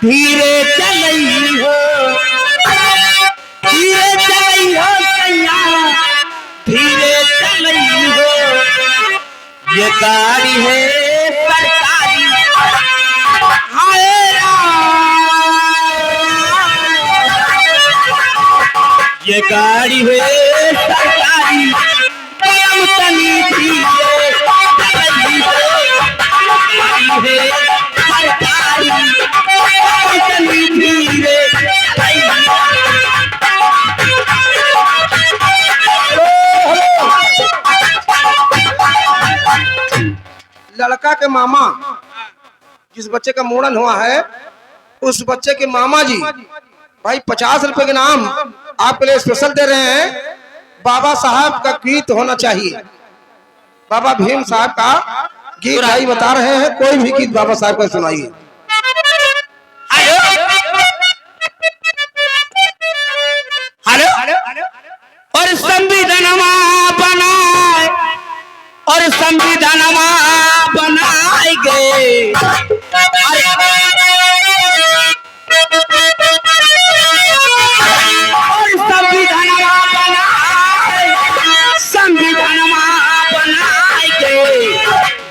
धीरे चलई हो, धीरे चलई हो सैया, धीरे चलई हो। ये गाड़ी है सरकारी, हाय ये गाड़ी है सरकारी, कदम तनी धीरे चलई हो। गाड़ी है सरकारी, कदम तनी धीरे चलई हो। लड़का के मामा जिस बच्चे का मुंडन हुआ है उस बच्चे के मामा जी भाई 50 रुपए के नाम आपके लिए स्पेशल दे रहे हैं। बाबा साहब का गीत होना चाहिए। बाबा भीम साहब का गीत भाई बता रहे हैं, कोई भी गीत बाबा साहब का सुनाइए। और संविधानमा बनाए, और संविधानमा बनाए गए, और संविधानमा बनाए, संविधानमा बनाए गए।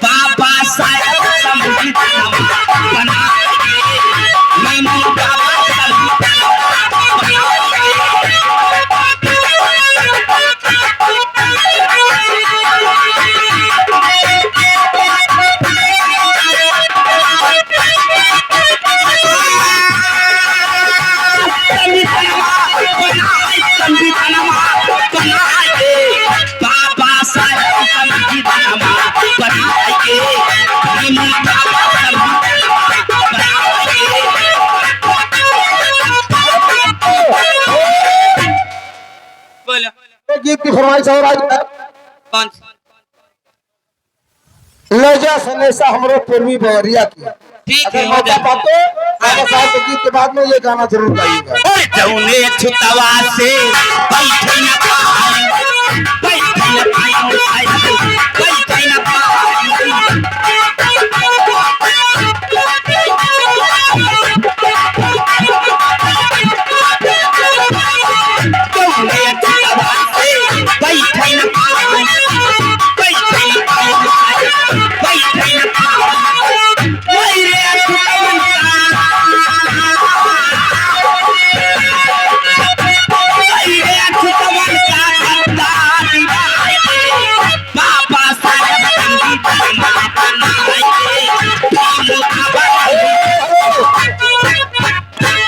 बाबा साहब संविधानमा बनाए गए, मामा बाबा संविधानमा बनाए गए। गीत की फरमाइश हो रही है। ले जा सनेसा हमरो पूर्वी बवरिया की। ठीक है, मौका पाते बाबा साहब के गीत के बाद में ये गाना जरूर गाइएगा। जौने छुतवा से बैठे न पाई, बैठे न पाई, बैठे न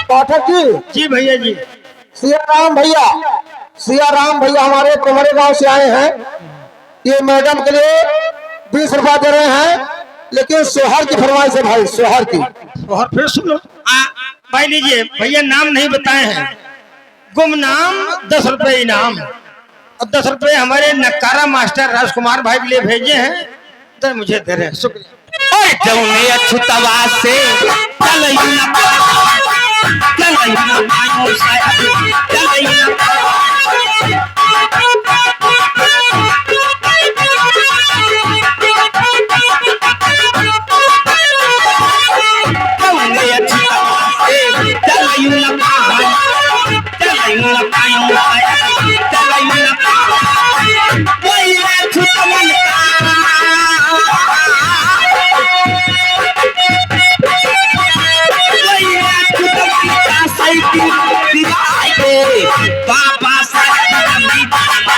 पाठक जी भैया जी, सिया राम भैया हमारे कुमरे गांव से आए हैं। ये मैडम के लिए 20 रुपया दे रहे हैं, लेकिन सोहर की फरमाइश है भाई, सोहर की। सोहर फिर सुनो भाई, लीजिए भैया, नाम नहीं बताए हैं, गुमनाम 10 रुपए इनाम, और 10 रुपए हमारे नक्कारा मास्टर राजकुमार भाई के लिए भेजे हैं, तो मुझे दे रहे हैं, शुक्रिया। जौने अछुतवा से चलई न चलई न चलई न बाबा साहब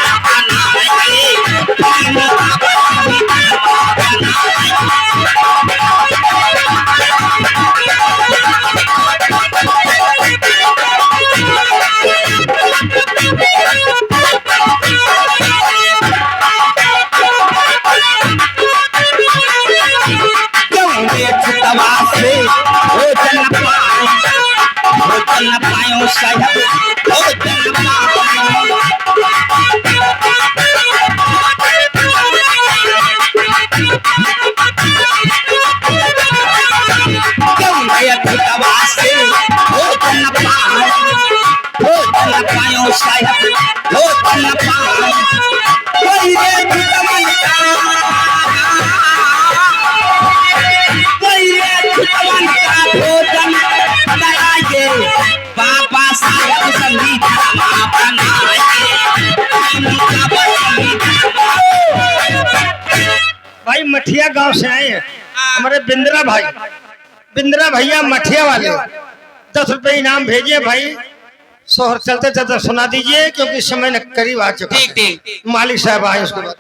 मठिया गांव से आए हैं हमारे बिंद्रा भाई, बिंद्रा भैया मठिया वाले 10 रुपए इनाम भेजे भाई। शोहर चलते चलते सुना दीजिए क्योंकि समय न करीब आ चुका। ठीक ठीक। मालिक साहब आए उसके बाद।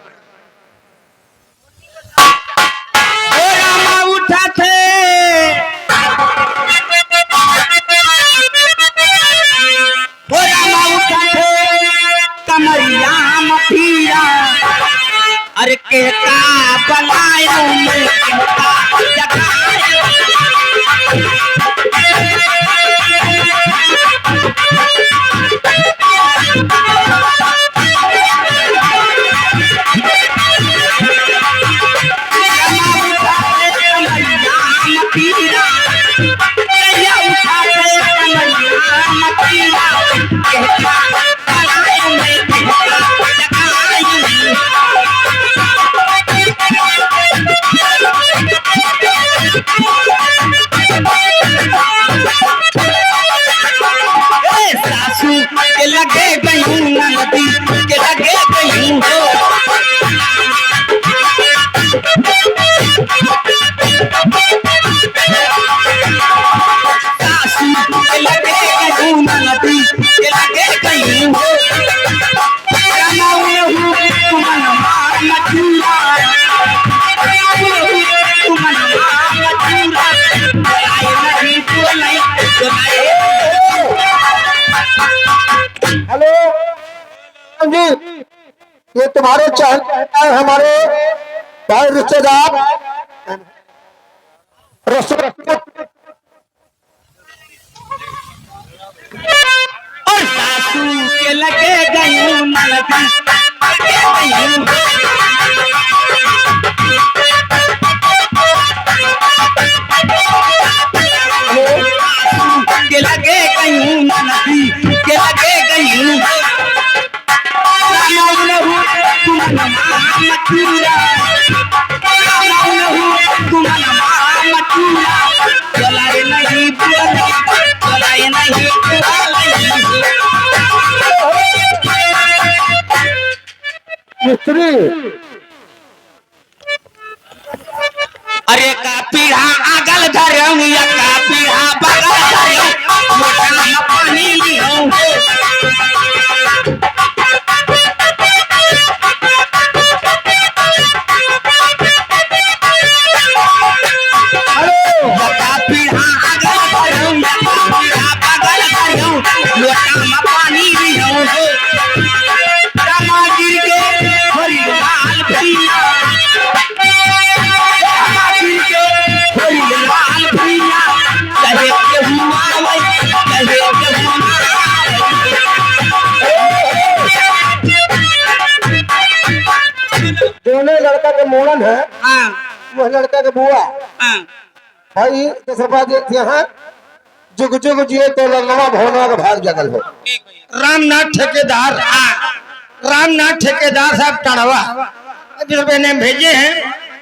उठा थे कमरिया मठिया, अरे के का बनायो मैं के का के लगे गई नदी के लगे गई हो। सासू के लगे गई नदी के लगे गई हो। हेलो जी, ये तुम्हारे चाहे हमारे भाई रिश्तेदार और सासू के लगे गई नदी के गई हो। के लगे गई नदी के लगे गई हो। चलाए नहीं चलाए नहीं मिस्त्री अरे का पीढ़ा आगल धरऊं या का पीढ़ा बगल धरऊं मोटा में पानी लियो। का पीढ़ा आगल धरऊं या का पीढ़ा बगल धरऊं लोटा में पानी लियो। गिर के हरी लाल भैया दोनों लड़का के मोड़न है, वह लड़का के बुआ भाई 10 रुपया देते हैं। जुग जुग जिए तो लल्लवा भवनवा का भाग जगल हो। रामनाथ ठेकेदार, रामनाथ ठेकेदार साहब टड़वा 20 रुपए ने भेजे हैं।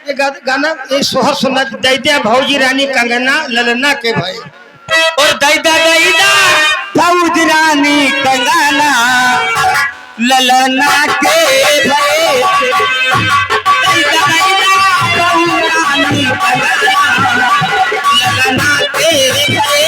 ये गाना ये सोहर सुनना दैत्या भौजी रानी कंगना ललना के भाई और दैदा भौजी रानी कंगना ललना के भाई। रानी कंगना ललना के भाई।